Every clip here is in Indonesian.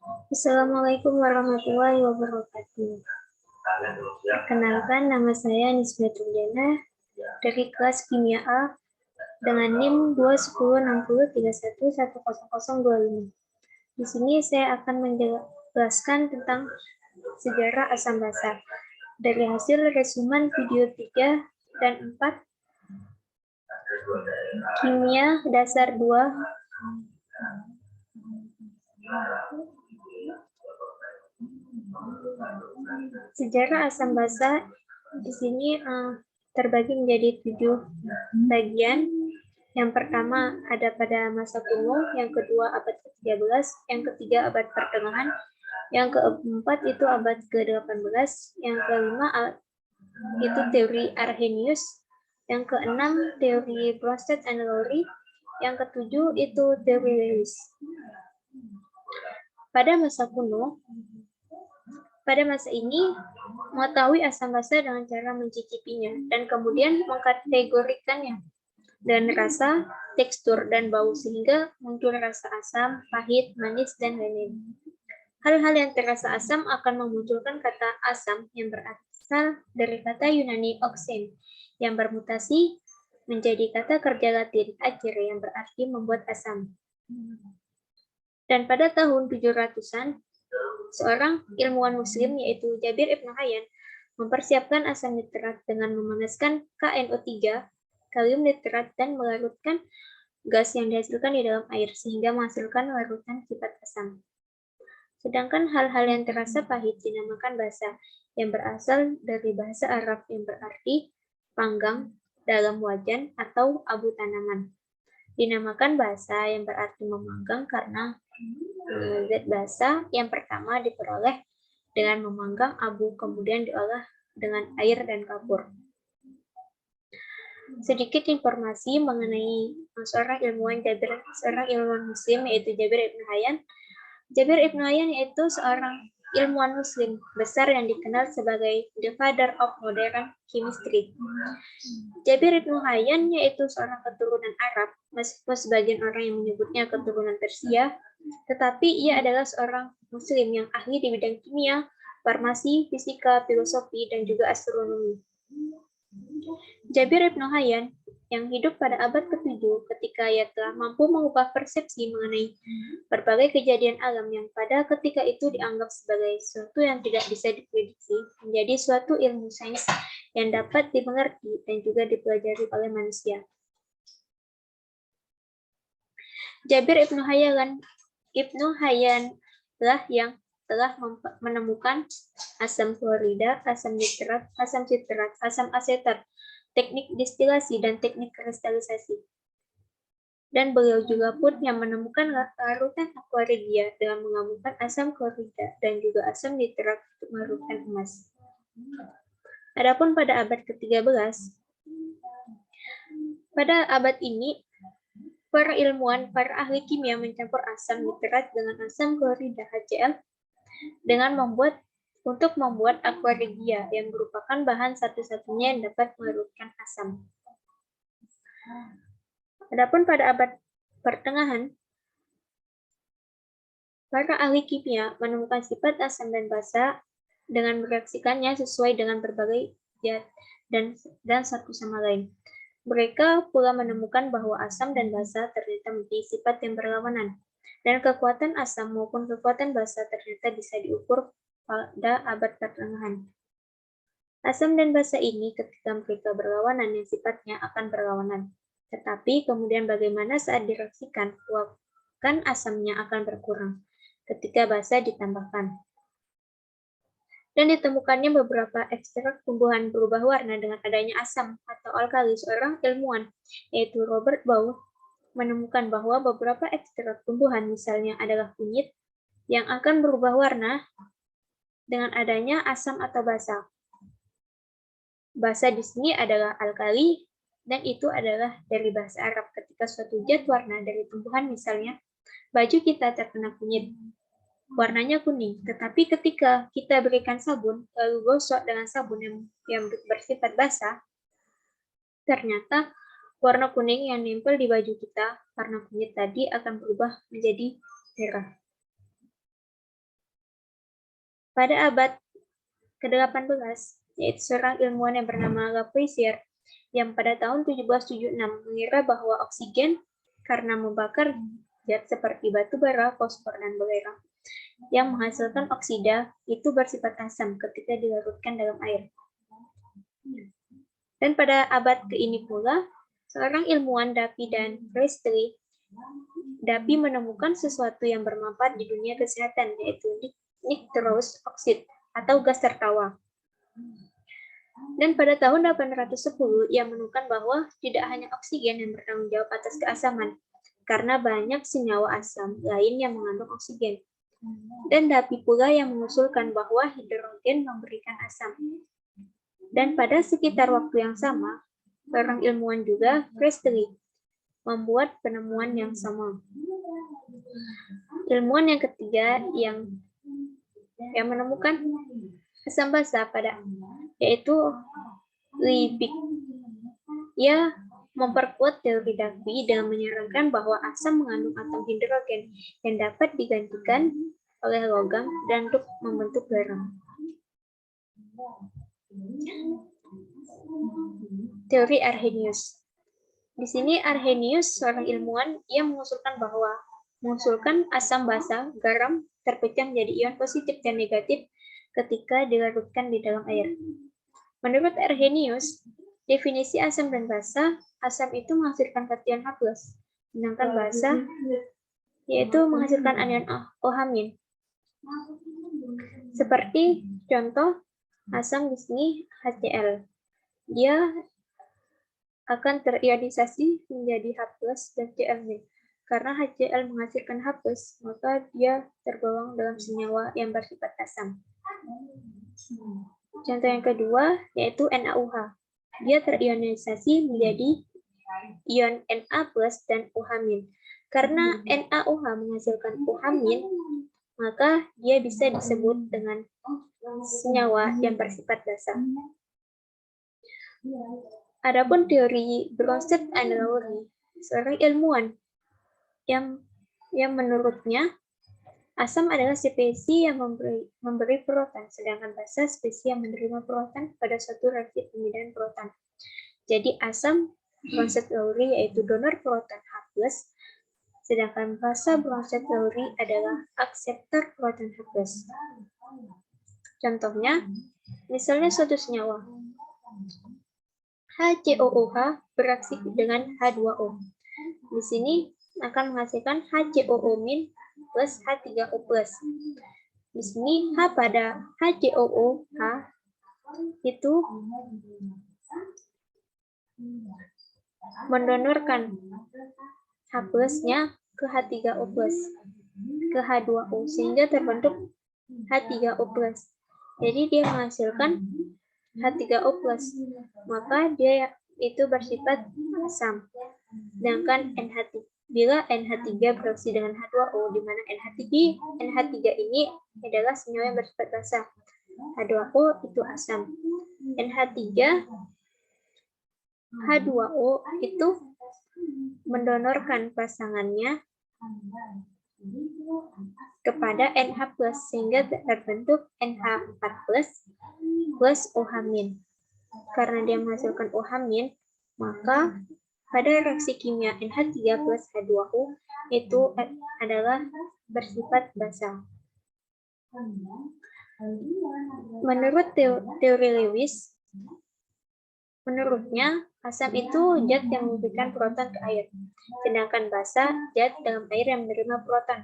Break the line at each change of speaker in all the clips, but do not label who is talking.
Assalamualaikum warahmatullahi wabarakatuh. Perkenalkan, nama saya Nisbah Turjana dari kelas Kimia A dengan NIM 21060311025. Di sini saya akan menjelaskan tentang sejarah asam basa dari hasil resumen video 3 dan 4 Kimia Dasar 2 Sejarah asam basa di sini terbagi menjadi 7 bagian. Yang pertama ada pada masa kuno, yang kedua abad ke-13, yang ketiga abad pertengahan, yang keempat itu abad ke-18, yang kelima itu teori Arrhenius, yang keenam teori Bronsted and Lowry, yang ketujuh itu teori Lewis. Pada masa kuno, pada masa ini, mengetahui asam basa dengan cara mencicipinya dan kemudian mengkategorikannya dan rasa, tekstur, dan bau sehingga muncul rasa asam, pahit, manis, dan lain-lain. Hal-hal yang terasa asam akan memunculkan kata asam yang berasal dari kata Yunani oxen yang bermutasi menjadi kata kerja Latin acer yang berarti membuat asam. Dan pada tahun 700-an, seorang ilmuwan muslim yaitu Jabir Ibnu Hayyan mempersiapkan asam nitrat dengan memanaskan KNO3, kalium nitrat, dan melarutkan gas yang dihasilkan di dalam air sehingga menghasilkan larutan sifat asam. Sedangkan hal-hal yang terasa pahit dinamakan basa yang berasal dari bahasa Arab yang berarti panggang, dalam wajan, atau abu tanaman. Dinamakan basa yang berarti memanggang karena zat basa yang pertama diperoleh dengan memanggang abu kemudian diolah dengan air dan kapur. Sedikit informasi mengenai seorang ilmuwan muslim yaitu Jabir Ibnu Hayyan. Jabir Ibnu Hayyan yaitu seorang ilmuwan muslim besar yang dikenal sebagai the father of modern chemistry. Jabir Ibnu Hayyan yaitu seorang keturunan Arab, meskipun sebagian orang yang menyebutnya keturunan Persia, tetapi ia adalah seorang muslim yang ahli di bidang kimia, farmasi, fisika, filosofi, dan juga astronomi. Jabir Ibnu Hayyan yang hidup pada abad ke-7 ketika ia telah mampu mengubah persepsi mengenai berbagai kejadian alam yang pada ketika itu dianggap sebagai sesuatu yang tidak bisa diprediksi menjadi suatu ilmu sains yang dapat dimengerti dan juga dipelajari oleh manusia. Jabir Ibnu Hayyan lah yang telah menemukan asam klorida, asam nitrat, asam sitrat, asam asetat, teknik distilasi, dan teknik kristalisasi. Dan beliau juga pun yang menemukan larutan aquaridia dengan menggabungkan asam klorida dan juga asam nitrat untuk melarutkan emas. Adapun pada abad ke-13, pada abad ini, para ilmuwan, para ahli kimia mencampur asam nitrat dengan asam klorida HCl dengan membuat aquaridia yang merupakan bahan satu-satunya yang dapat melarutkan asam. Adapun pada abad pertengahan, para ahli kimia menemukan sifat asam dan basa dengan mereaksikannya sesuai dengan berbagai zat dan satu sama lain. Mereka pula menemukan bahwa asam dan basa ternyata memiliki sifat yang berlawanan, dan kekuatan asam maupun kekuatan basa ternyata bisa diukur pada abad pertengahan. Asam dan basa ini ketika mereka berlawanan yang sifatnya akan berlawanan. Tetapi kemudian bagaimana saat direaksikan, kan asamnya akan berkurang ketika basa ditambahkan. Dan ditemukannya beberapa ekstrak tumbuhan berubah warna dengan adanya asam atau alkali. Seorang ilmuwan, yaitu Robert Bow, menemukan bahwa beberapa ekstrak tumbuhan misalnya adalah kunyit yang akan berubah warna dengan adanya asam atau basa. Basa di sini adalah alkali, dan itu adalah dari bahasa Arab ketika suatu zat warna dari tumbuhan misalnya baju kita terkena kunyit, warnanya kuning. Tetapi ketika kita berikan sabun, lalu gosok dengan sabun yang bersifat basah, ternyata warna kuning yang nempel di baju kita karena kunyit tadi akan berubah menjadi merah. Pada abad ke-18, yaitu seorang ilmuwan yang bernama Lavoisier, yang pada tahun 1776 mengira bahwa oksigen karena membakar zat seperti batu bara, fosfor, dan belerang yang menghasilkan oksida itu bersifat asam ketika dilarutkan dalam air. Dan pada abad ke-ini pula, seorang ilmuwan Davy dan Priestley, Davy menemukan sesuatu yang bermanfaat di dunia kesehatan, yaitu nitrous oxide atau gas tertawa. Dan pada tahun 810, ia menemukan bahwa tidak hanya oksigen yang bertanggung jawab atas keasaman, karena banyak senyawa asam lain yang mengandung oksigen. Dan Davy pula yang mengusulkan bahwa hidrogen memberikan asam. Dan pada sekitar waktu yang sama, seorang ilmuwan juga, Priestley, membuat penemuan yang sama. Ilmuwan yang ketiga yang menemukan asam basa yaitu Liebig. Ia memperkuat teori Davy dengan menyarankan bahwa asam mengandung atom hidrogen yang dapat digantikan oleh logam dan untuk membentuk garam. Teori Arrhenius. Di sini Arrhenius, seorang ilmuwan, ia mengusulkan asam basa, garam, terpecah menjadi ion positif dan negatif ketika dilarutkan di dalam air. Menurut Arrhenius, definisi asam dan basa, asam itu menghasilkan kation H+, sedangkan basa yaitu menghasilkan anion OH-. Seperti contoh asam di sini HCl. Dia akan terionisasi menjadi H+ dan Cl-. Karena HCl menghasilkan H+, maka dia tergolong dalam senyawa yang bersifat asam. Contoh yang kedua yaitu NaOH. Dia terionisasi menjadi ion Na+ dan OH-. Karena NaOH menghasilkan OH-, maka dia bisa disebut dengan senyawa yang bersifat basa. Adapun teori Bronsted and Lowry, seorang ilmuwan yang menurutnya asam adalah spesies yang memberi proton, sedangkan basa spesies yang menerima proton pada suatu reaksi pemindahan proton. Jadi asam Bronsted-Lowry yaitu donor proton H+, sedangkan basa Bronsted-Lowry adalah akseptor proton H+. Contohnya, misalnya suatu senyawa HCOOH bereaksi dengan H2O. Di sini akan menghasilkan HCOO- plus H3O+. Di sini H pada HCOOH itu mendonorkan H+-nya ke H3O+, ke H2O, sehingga terbentuk H3O+. Jadi dia menghasilkan H3O+, maka dia itu bersifat asam. Sedangkan bila NH3 bereaksi dengan H2O, di mana NH3 ini adalah senyawa yang bersifat basa. H2O itu asam. NH3 H2O itu mendonorkan pasangannya kepada NH+, sehingga terbentuk NH4+ plus OH-. Karena dia menghasilkan OH-, maka pada reaksi kimia NH3 plus H2O itu adalah bersifat basa. Menurut teori Lewis, menurutnya asam itu zat yang memberikan proton ke air, sedangkan basa zat dalam air yang menerima proton.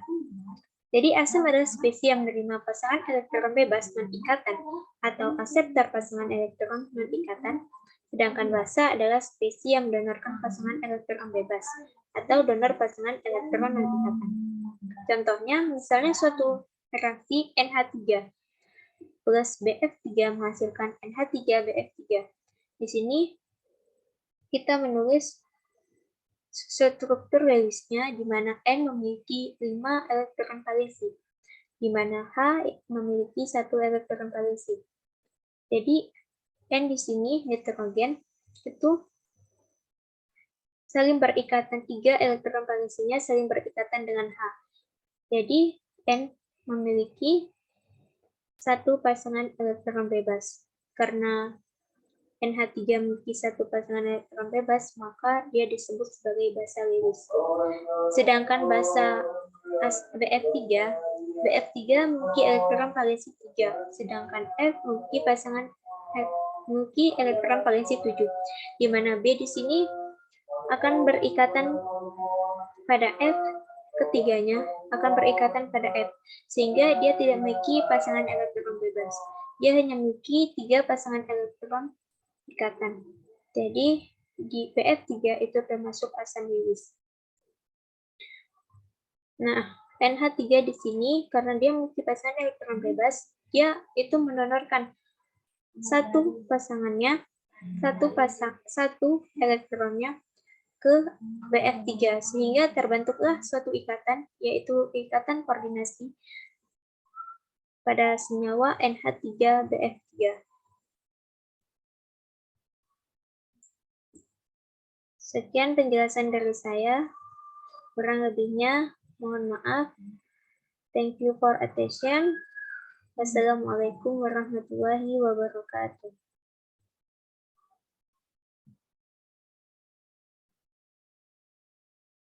Jadi asam adalah spesies yang menerima pasangan elektron bebas non-ikatan atau akseptor pasangan elektron non-ikatan, sedangkan basa adalah spesies yang mendonorkan pasangan elektron bebas atau donor pasangan elektron non-ikatan. Contohnya, misalnya suatu reaksi NH3 plus BF3 menghasilkan NH3BF3. Di sini kita menulis struktur Lewis-nya, di mana N memiliki 5 elektron valisi, di mana H memiliki 1 elektron valisi. Jadi N di sini nitrogen itu saling berikatan, 3 elektron valisinya saling berikatan dengan H. Jadi N memiliki satu pasangan elektron bebas. Karena NH3 memiliki satu pasangan elektron bebas, maka dia disebut sebagai basa Lewis. Sedangkan basa BF3 memiliki elektron valensi 3, sedangkan F memiliki elektron valensi 7, di mana B di sini akan berikatan pada F, ketiganya akan berikatan pada F, sehingga dia tidak memiliki pasangan elektron bebas. Dia hanya memiliki 3 pasangan elektron ikatan. Jadi di BF3 itu termasuk asam Lewis. Nah, NH3 di sini karena dia memiliki pasangan elektron bebas, dia itu mendonorkan satu elektronnya ke BF3, sehingga terbentuklah suatu ikatan, yaitu ikatan koordinasi pada senyawa NH3BF3. Sekian penjelasan dari saya. Kurang lebihnya, mohon maaf. Thank you for attention. Wassalamualaikum warahmatullahi wabarakatuh.